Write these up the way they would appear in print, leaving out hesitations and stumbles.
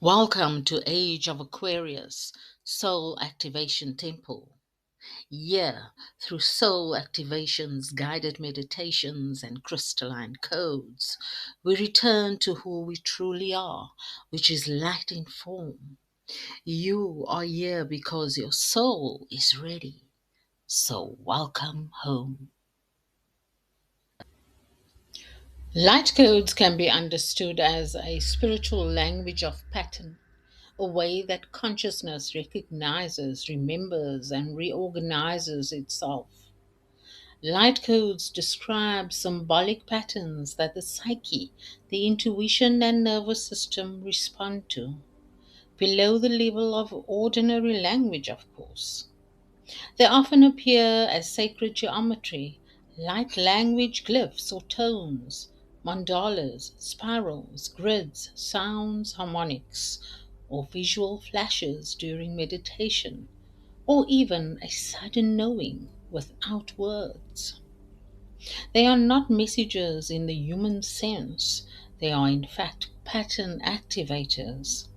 Welcome to Age of Aquarius, Soul Activation Temple. Yeah, through soul activations, guided meditations, and crystalline codes, we return to who we truly are, which is light in form. You are here because your soul is ready. So welcome home. Light codes can be understood as a spiritual language of pattern, a way that consciousness recognizes, remembers, and reorganizes itself. Light codes describe symbolic patterns that the psyche, the intuition, and nervous system respond to, below the level of ordinary language, of course. They often appear as sacred geometry, like language glyphs or tones, mandalas, spirals, grids, sounds, harmonics, or visual flashes during meditation, or even a sudden knowing without words. They are not messages in the human sense, they are in fact pattern activators.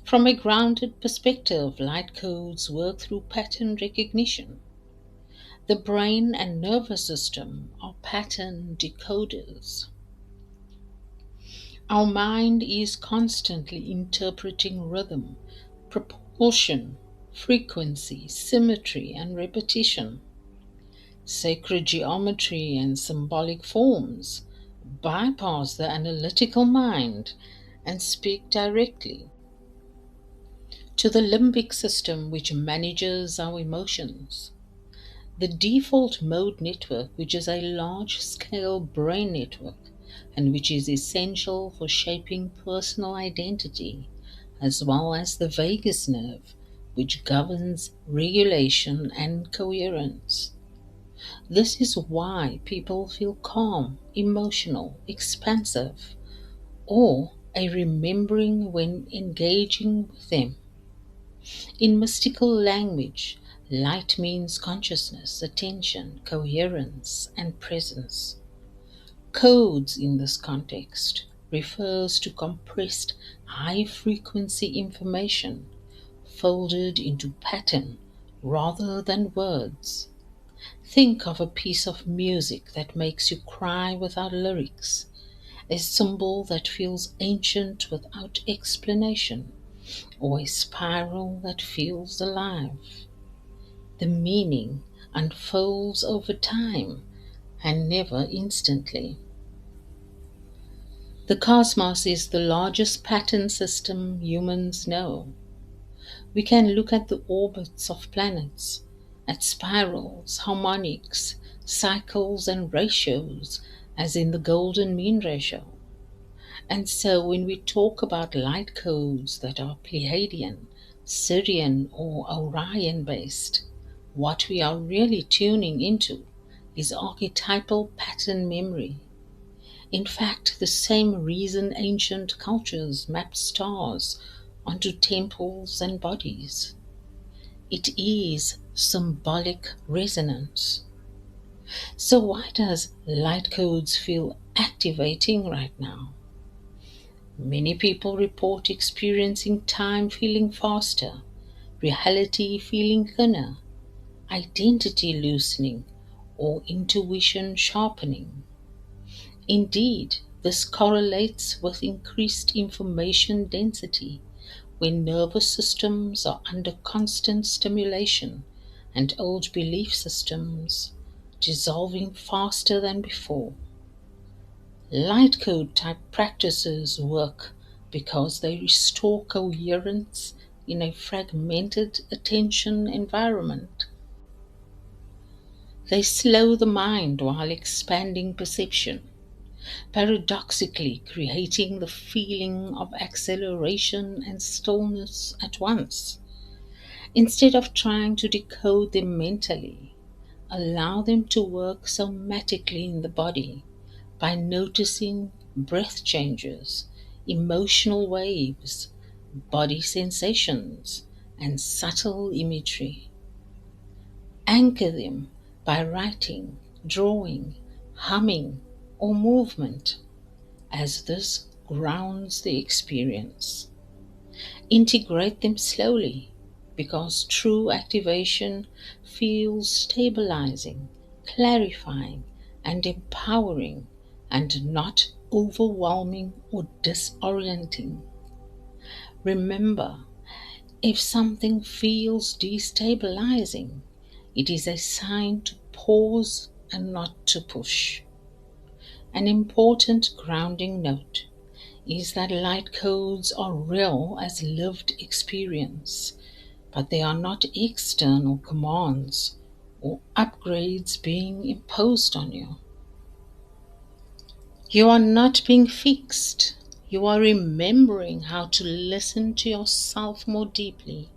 From a grounded perspective, light codes work through pattern recognition. The brain and nervous system are pattern decoders. Our mind is constantly interpreting rhythm, proportion, frequency, symmetry, and repetition. Sacred geometry and symbolic forms bypass the analytical mind and speak directly to the limbic system, which manages our emotions. The default mode network, which is a large scale brain network and which is essential for shaping personal identity, as well as the vagus nerve, which governs regulation and coherence. This is why people feel calm, emotional, expansive, or a remembering when engaging with them. In mystical language, light means consciousness, attention, coherence, and presence. Codes in this context refers to compressed high-frequency information folded into pattern rather than words. Think of a piece of music that makes you cry without lyrics, a symbol that feels ancient without explanation, or a spiral that feels alive. The meaning unfolds over time and never instantly. The cosmos is the largest pattern system humans know. We can look at the orbits of planets, at spirals, harmonics, cycles, and ratios, as in the golden mean ratio. And so when we talk about light codes that are Pleiadian, Sirian, or Orion based, what we are really tuning into is archetypal pattern memory. In fact, the same reason ancient cultures mapped stars onto temples and bodies. It is symbolic resonance. So why does light codes feel activating right now? Many people report experiencing time feeling faster, reality feeling thinner, identity loosening, or intuition sharpening. Indeed, this correlates with increased information density when nervous systems are under constant stimulation and old belief systems dissolving faster than before. Light code type practices work because they restore coherence in a fragmented attention environment. They slow the mind while expanding perception, paradoxically creating the feeling of acceleration and stillness at once. Instead of trying to decode them mentally, allow them to work somatically in the body by noticing breath changes, emotional waves, body sensations, and subtle imagery. Anchor them by writing, drawing, humming, or movement, as this grounds the experience. Integrate them slowly, because true activation feels stabilizing, clarifying, and empowering, and not overwhelming or disorienting. Remember, if something feels destabilizing, it is a sign to pause and not to push. An important grounding note is that light codes are real as lived experience, but they are not external commands or upgrades being imposed on you. You are not being fixed. You are remembering how to listen to yourself more deeply.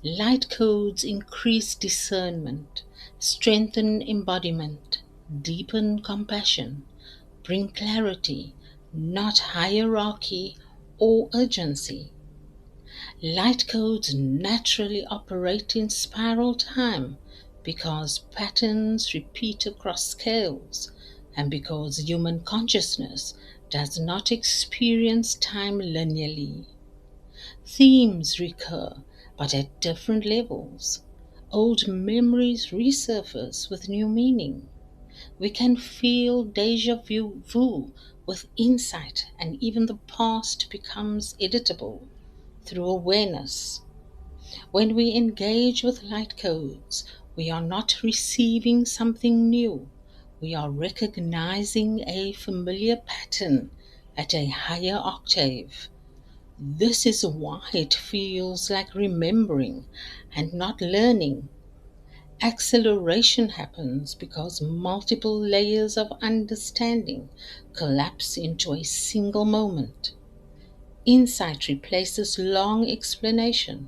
Light codes increase discernment, strengthen embodiment, deepen compassion, bring clarity, not hierarchy or urgency. Light codes naturally operate in spiral time because patterns repeat across scales and because human consciousness does not experience time linearly. Themes recur, but at different levels. Old memories resurface with new meaning. We can feel deja vu with insight, and even the past becomes editable through awareness. When we engage with light codes, we are not receiving something new. We are recognizing a familiar pattern at a higher octave. This is why it feels like remembering and not learning. Acceleration happens because multiple layers of understanding collapse into a single moment. Insight replaces long explanation.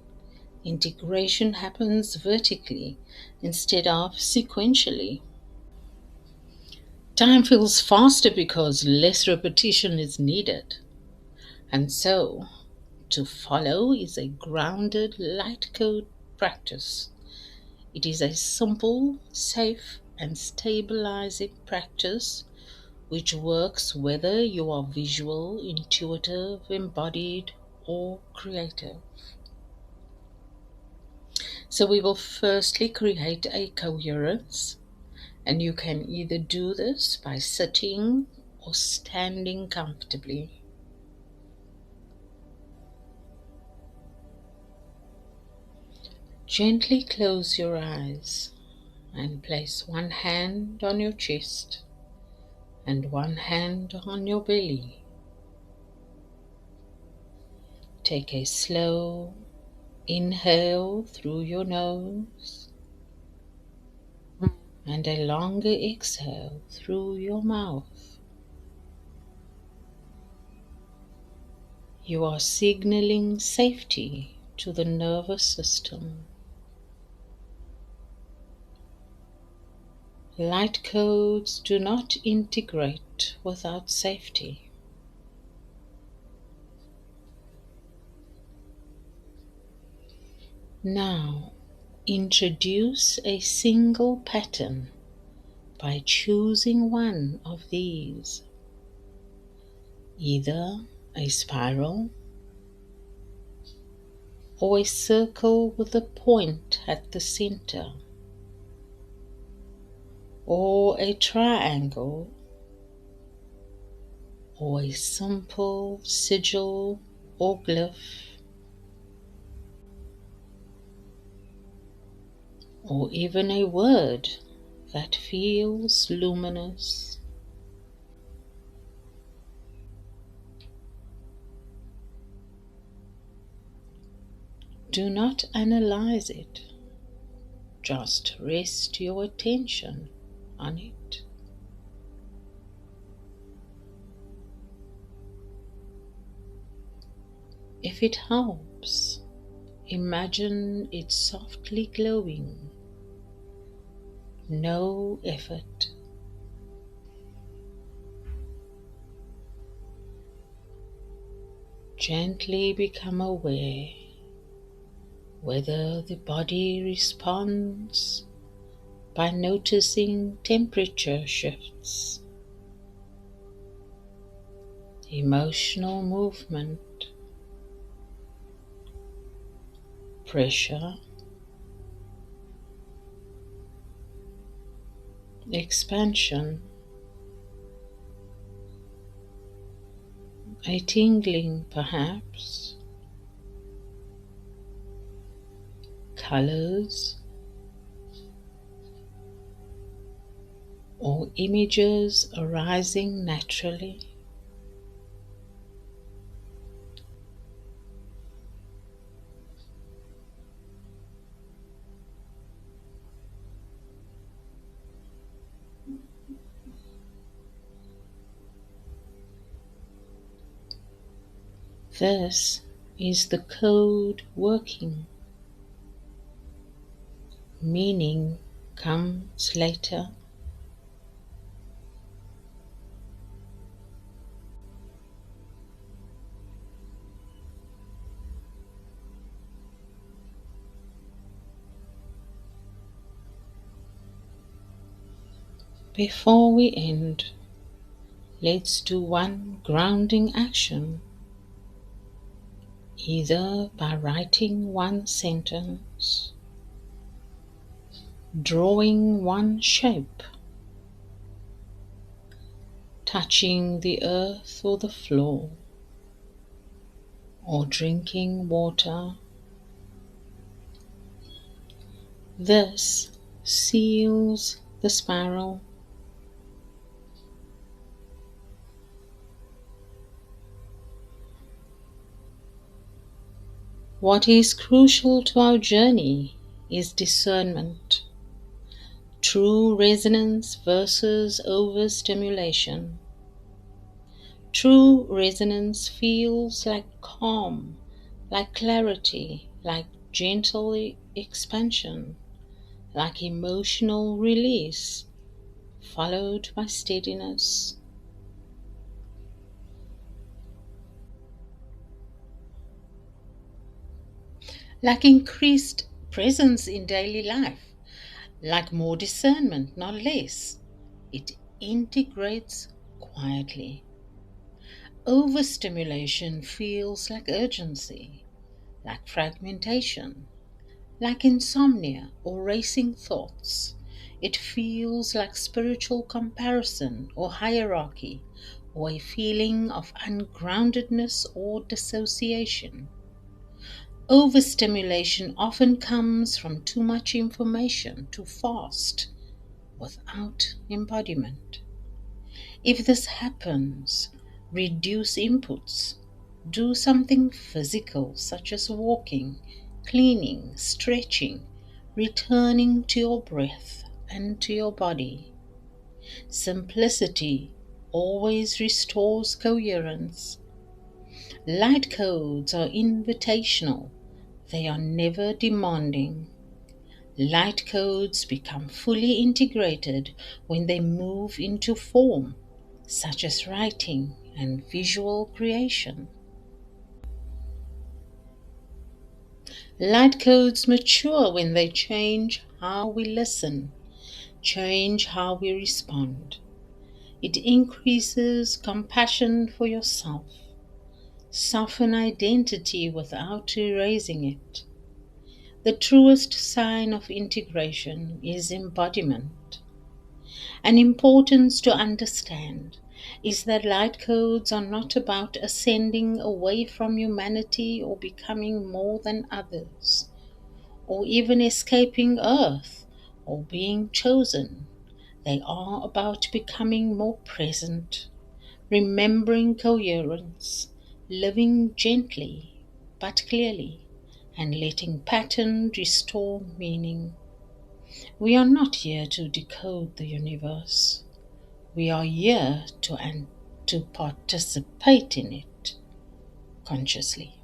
Integration happens vertically instead of sequentially. Time feels faster because less repetition is needed. And so, to follow is a grounded light code practice. It is a simple, safe, and stabilizing practice which works whether you are visual, intuitive, embodied, or creative. So we will firstly create a coherence, and you can either do this by sitting or standing comfortably. Gently close your eyes and place one hand on your chest and one hand on your belly. Take a slow inhale through your nose and a longer exhale through your mouth. You are signaling safety to the nervous system. Light codes do not integrate without safety. Now, introduce a single pattern by choosing one of these, either a spiral or a circle with a point at the center, or a triangle, or a simple sigil or glyph, or even a word that feels luminous. Do not analyze it, just rest your attention on it. If it helps, imagine it softly glowing. No effort. Gently become aware whether the body responds by noticing temperature shifts, emotional movement, pressure, expansion, a tingling perhaps, colors or images arising naturally. This is the code working. Meaning comes later. Before we end, let's do one grounding action, either by writing one sentence, drawing one shape, touching the earth or the floor, or drinking water. This seals the spiral. What is crucial to our journey is discernment. True resonance versus overstimulation. True resonance feels like calm, like clarity, like gentle expansion, like emotional release, followed by steadiness. Like increased presence in daily life, like more discernment, not less. It integrates quietly. Overstimulation feels like urgency, like fragmentation, like insomnia or racing thoughts. It feels like spiritual comparison or hierarchy, or a feeling of ungroundedness or dissociation. Overstimulation often comes from too much information, too fast, without embodiment. If this happens, reduce inputs. Do something physical such as walking, cleaning, stretching, returning to your breath and to your body. Simplicity always restores coherence. Light codes are invitational. They are never demanding. Light codes become fully integrated when they move into form, such as writing and visual creation. Light codes mature when they change how we listen, change how we respond. It increases compassion for yourself, soften identity without erasing it. The truest sign of integration is embodiment. An importance to understand is that light codes are not about ascending away from humanity or becoming more than others, or even escaping Earth or being chosen. They are about becoming more present, remembering coherence, living gently but clearly, and letting pattern restore meaning. We are not here to decode the universe. We are here to participate in it consciously.